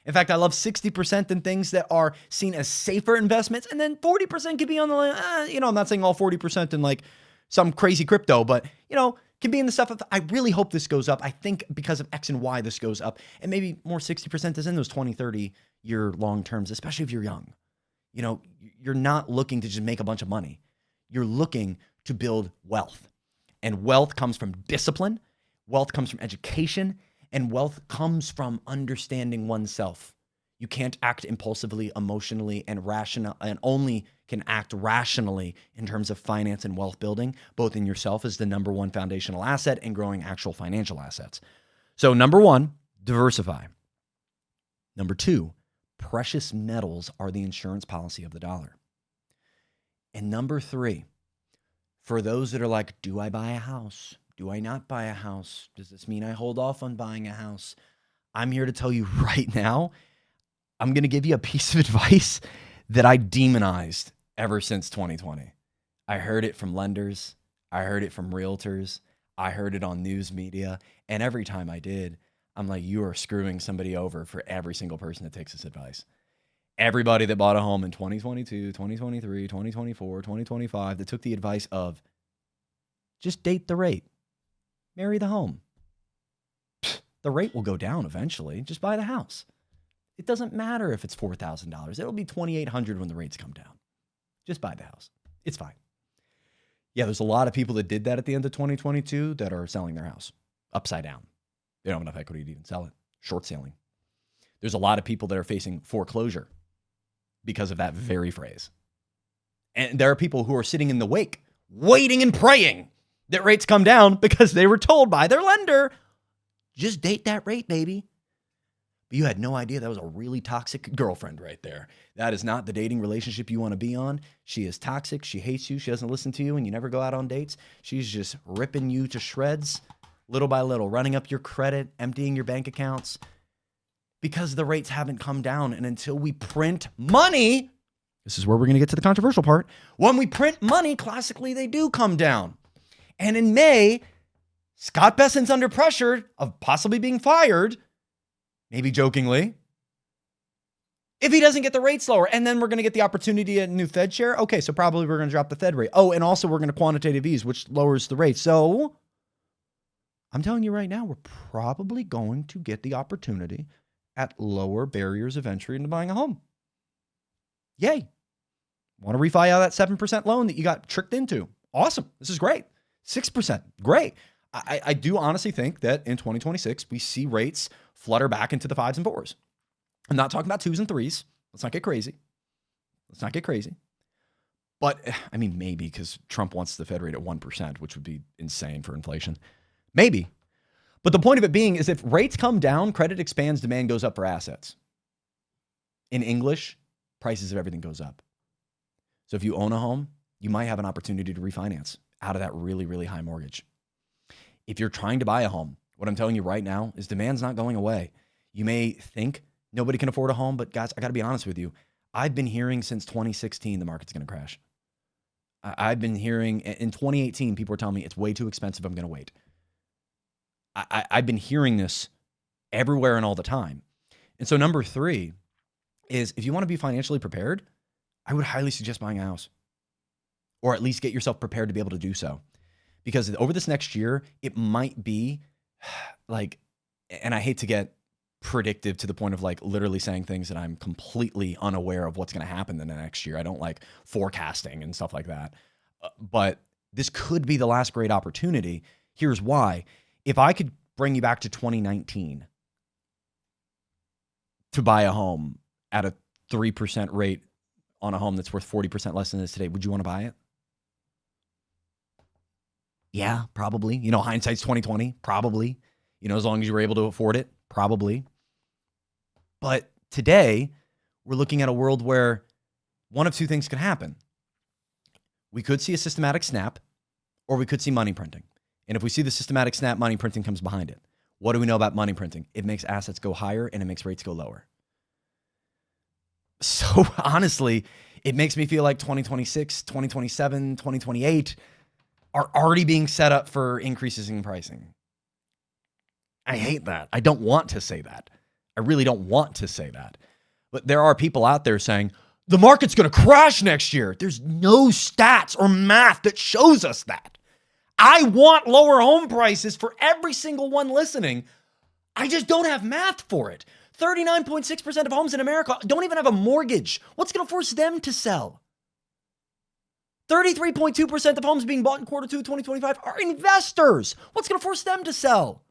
Speaker 1: In fact, I love 60% in things that are seen as safer investments, and then 40% could be on the, I'm not saying all 40% in like some crazy crypto, but, can be in the stuff of, I really hope this goes up. I think because of X and Y, this goes up. And maybe more 60% is in those 20, 30 year long terms, especially if you're young. You're not looking to just make a bunch of money. You're looking to build wealth. And wealth comes from discipline. Wealth comes from education. And wealth comes from understanding oneself. You can't act impulsively, emotionally, and only can act rationally in terms of finance and wealth building, both in yourself as the number one foundational asset and growing actual financial assets. So number one, diversify. Number two, precious metals are the insurance policy of the dollar. And number three, for those that are like, do I buy a house? Do I not buy a house? Does this mean I hold off on buying a house? I'm here to tell you right now, I'm going to give you a piece of advice that I demonized ever since 2020. I heard it from lenders. I heard it from realtors. I heard it on news media. And every time I did, I'm like, you are screwing somebody over for every single person that takes this advice. Everybody that bought a home in 2022, 2023, 2024, 2025 that took the advice of just date the rate. Marry the home. The rate will go down eventually. Just buy the house. It doesn't matter if it's $4,000. It'll be $2,800 when the rates come down. Just buy the house. It's fine. Yeah, there's a lot of people that did that at the end of 2022 that are selling their house upside down. They don't have enough equity to even sell it. Short selling. There's a lot of people that are facing foreclosure because of that very phrase. And there are people who are sitting in the wake, waiting and praying that rates come down because they were told by their lender, just date that rate, baby. But you had no idea that was a really toxic girlfriend right there. That is not the dating relationship you want to be on. She is toxic. She hates you. She doesn't listen to you, and you never go out on dates. She's just ripping you to shreds little by little, running up your credit, emptying your bank accounts because the rates haven't come down. And until we print money, this is where we're going to get to the controversial part. When we print money, classically, they do come down. And in May, Scott Bessent's under pressure of possibly being fired, maybe jokingly, if he doesn't get the rates lower. And then we're going to get the opportunity at a new Fed chair. Okay, so probably we're going to drop the Fed rate. Oh, and also we're going to quantitative ease, which lowers the rate. So I'm telling you right now, we're probably going to get the opportunity at lower barriers of entry into buying a home. Yay. Want to refi out that 7% loan that you got tricked into? Awesome. This is great. 6%. Great. I do honestly think that in 2026, we see rates flutter back into the 5s and 4s. I'm not talking about 2s and 3s. Let's not get crazy. But I mean, maybe because Trump wants the Fed rate at 1%, which would be insane for inflation. Maybe. But the point of it being is if rates come down, credit expands, demand goes up for assets. In English, prices of everything goes up. So if you own a home, you might have an opportunity to refinance out of that really, really high mortgage. If you're trying to buy a home, what I'm telling you right now is demand's not going away. You may think nobody can afford a home, but guys, I got to be honest with you. I've been hearing since 2016 the market's going to crash. I've been hearing in 2018, people were telling me it's way too expensive, I'm going to wait. I've been hearing this everywhere and all the time. And so number 3 is if you want to be financially prepared, I would highly suggest buying a house, or at least get yourself prepared to be able to do so. Because over this next year, it might be like, and I hate to get predictive to the point of like literally saying things that I'm completely unaware of what's going to happen in the next year. I don't like forecasting and stuff like that. But this could be the last great opportunity. Here's why. If I could bring you back to 2019 to buy a home at a 3% rate on a home that's worth 40% less than this today, would you want to buy it? Yeah, probably. You know, hindsight's 2020, probably. You know, as long as you were able to afford it, probably. But today, we're looking at a world where one of two things could happen. We could see a systematic snap, or we could see money printing. And if we see the systematic snap, money printing comes behind it. What do we know about money printing? It makes assets go higher and it makes rates go lower. So honestly, it makes me feel like 2026, 2027, 2028 are already being set up for increases in pricing. I hate that. I don't want to say that. I really don't want to say that. But there are people out there saying, the market's going to crash next year. There's no stats or math that shows us that. I want lower home prices for every single one listening. I just don't have math for it. 39.6% of homes in America don't even have a mortgage. What's going to force them to sell? 33.2% of homes being bought in quarter 2 of 2025 are investors. What's going to force them to sell?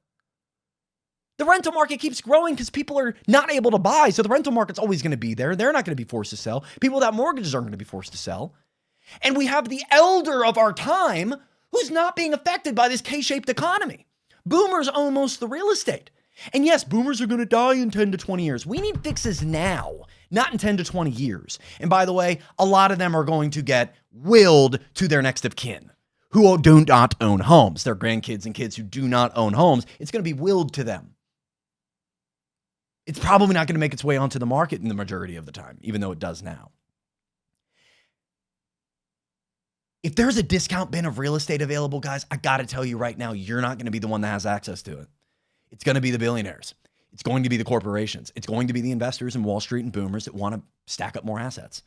Speaker 1: The rental market keeps growing because people are not able to buy. So the rental market's always going to be there. They're not going to be forced to sell. People without mortgages aren't going to be forced to sell. And we have the elder of our time who's not being affected by this K-shaped economy. Boomers own most of the real estate. And yes, boomers are going to die in 10 to 20 years. We need fixes now, not in 10 to 20 years. And by the way, a lot of them are going to get willed to their next of kin who do not own homes. Their grandkids and kids who do not own homes. It's going to be willed to them. It's probably not going to make its way onto the market in the majority of the time, even though it does now. If there's a discount bin of real estate available, guys, I got to tell you right now, you're not going to be the one that has access to it. It's going to be the billionaires. It's going to be the corporations. It's going to be the investors in Wall Street and boomers that want to stack up more assets.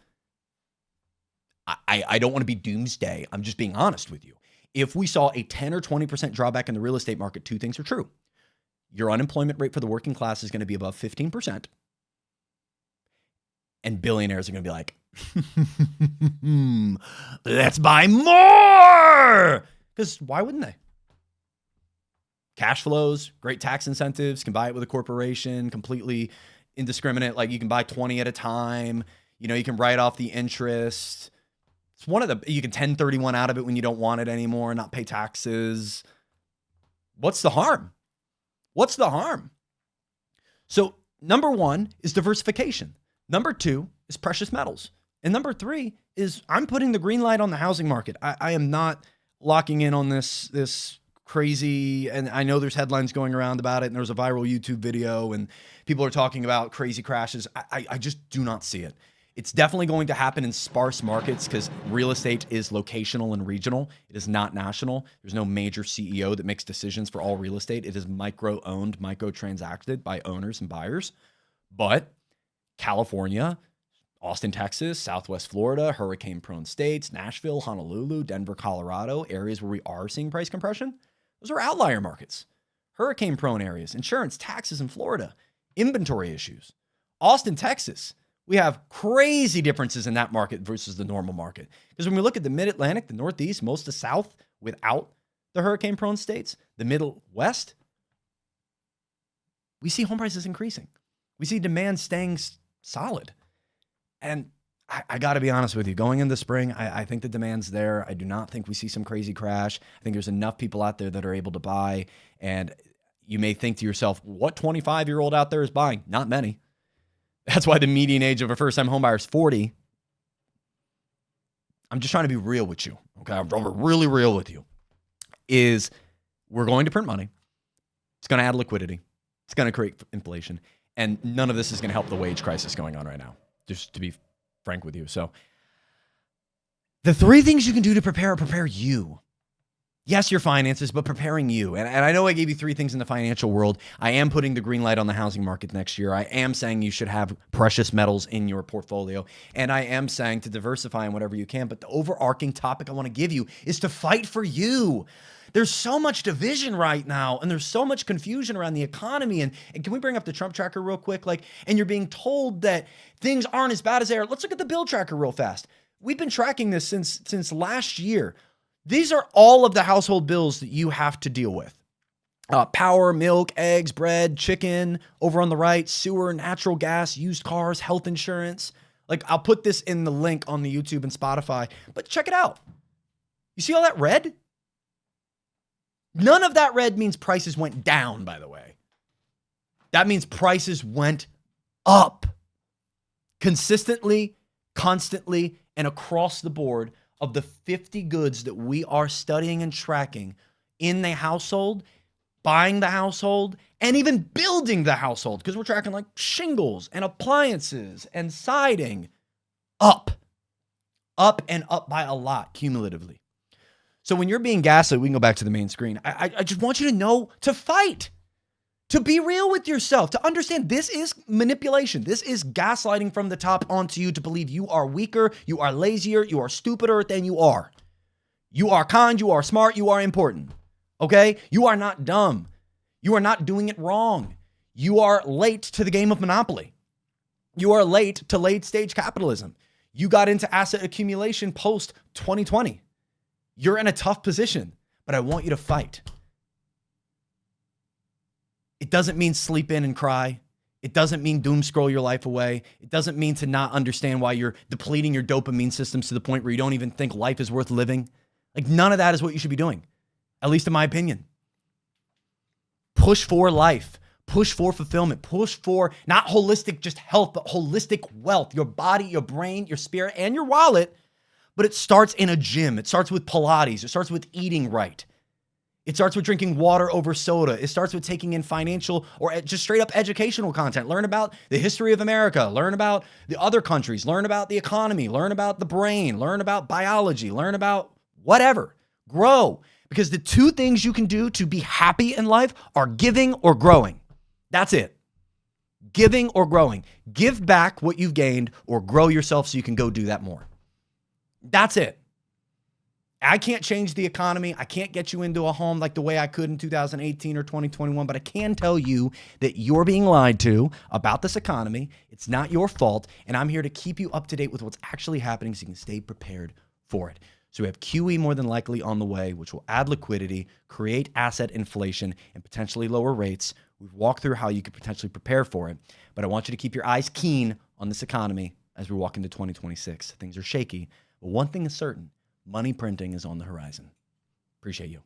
Speaker 1: I don't want to be doomsday. I'm just being honest with you. If we saw a 10 or 20% drawback in the real estate market, two things are true. Your unemployment rate for the working class is going to be above 15%. And billionaires are going to be like, let's buy more. Because why wouldn't they? Cash flows, great tax incentives, can buy it with a corporation, completely indiscriminate. Like you can buy 20 at a time. You know, you can write off the interest. It's one of the, you can 1031 out of it when you don't want it anymore, not pay taxes. What's the harm? What's the harm? So number one is diversification. Number two is precious metals. And number three is I'm putting the green light on the housing market. I am not locking in on this crazy, and I know there's headlines going around about it, and there's a viral YouTube video, and people are talking about crazy crashes. I just do not see it. It's definitely going to happen in sparse markets because real estate is locational and regional. It is not national. There's no major CEO that makes decisions for all real estate. It is micro-owned, micro-transacted by owners and buyers. But California, Austin, Texas, Southwest Florida, hurricane-prone states, Nashville, Honolulu, Denver, Colorado, areas where we are seeing price compression, those are outlier markets. Hurricane-prone areas, insurance, taxes in Florida, inventory issues. Austin, Texas, we have crazy differences in that market versus the normal market. Because when we look at the Mid-Atlantic, the Northeast, most of the South without the hurricane-prone states, the Middle West, we see home prices increasing. We see demand staying solid. And I got to be honest with you, going into spring, I think the demand's there. I do not think we see some crazy crash. I think there's enough people out there that are able to buy. And you may think to yourself, what 25-year-old out there is buying? Not many. That's why the median age of a first-time home buyer is 40. I'm just trying to be real with you. Okay, I'm really real with you. Is we're going to print money. It's going to add liquidity. It's going to create inflation. And none of this is going to help the wage crisis going on right now, just to be frank with you. So the three things you can do to prepare you. Yes, your finances, but preparing you. And I know I gave you three things in the financial world. I am putting the green light on the housing market next year. I am saying you should have precious metals in your portfolio. And I am saying to diversify in whatever you can. But the overarching topic I want to give you is to fight for you. There's so much division right now, and there's so much confusion around the economy. And can we bring up the Trump tracker real quick? And you're being told that things aren't as bad as they are. Let's look at the bill tracker real fast. We've been tracking this since last year. These are all of the household bills that you have to deal with. Power, milk, eggs, bread, chicken, over on the right, sewer, natural gas, used cars, health insurance. I'll put this in the link on the YouTube and Spotify, but check it out. You see all that red? None of that red means prices went down, by the way. That means prices went up consistently, constantly, and across the board. Of the 50 goods that we are studying and tracking in the household, buying the household, and even building the household, because we're tracking shingles and appliances and siding, up and up by a lot cumulatively. So when you're being gaslit, we can go back to the main screen. I just want you to know to fight, to be real with yourself, to understand this is manipulation. This is gaslighting from the top onto you to believe you are weaker, you are lazier, you are stupider than you are. You are kind, you are smart, you are important. Okay? You are not dumb. You are not doing it wrong. You are late to the game of Monopoly. You are late to late stage capitalism. You got into asset accumulation post 2020. You're in a tough position, but I want you to fight. It doesn't mean sleep in and cry. It doesn't mean doom scroll your life away. It doesn't mean to not understand why you're depleting your dopamine systems to the point where you don't even think life is worth living. None of that is what you should be doing, at least in my opinion. Push for life. Push for fulfillment. Push for not holistic just health, but holistic wealth. Your body, your brain, your spirit, and your wallet. But it starts in a gym. It starts with Pilates. It starts with eating right. It starts with drinking water over soda. It starts with taking in financial or just straight up educational content. Learn about the history of America. Learn about the other countries. Learn about the economy. Learn about the brain. Learn about biology. Learn about whatever. Grow. Because the two things you can do to be happy in life are giving or growing. That's it. Giving or growing. Give back what you've gained or grow yourself so you can go do that more. That's it. I can't change the economy. I can't get you into a home like the way I could in 2018 or 2021, but I can tell you that you're being lied to about this economy. It's not your fault, and I'm here to keep you up to date with what's actually happening so you can stay prepared for it. So we have QE more than likely on the way, which will add liquidity, create asset inflation, and potentially lower rates. We've walked through how you could potentially prepare for it, but I want you to keep your eyes keen on this economy as we walk into 2026. Things are shaky, but one thing is certain. Money printing is on the horizon. Appreciate you.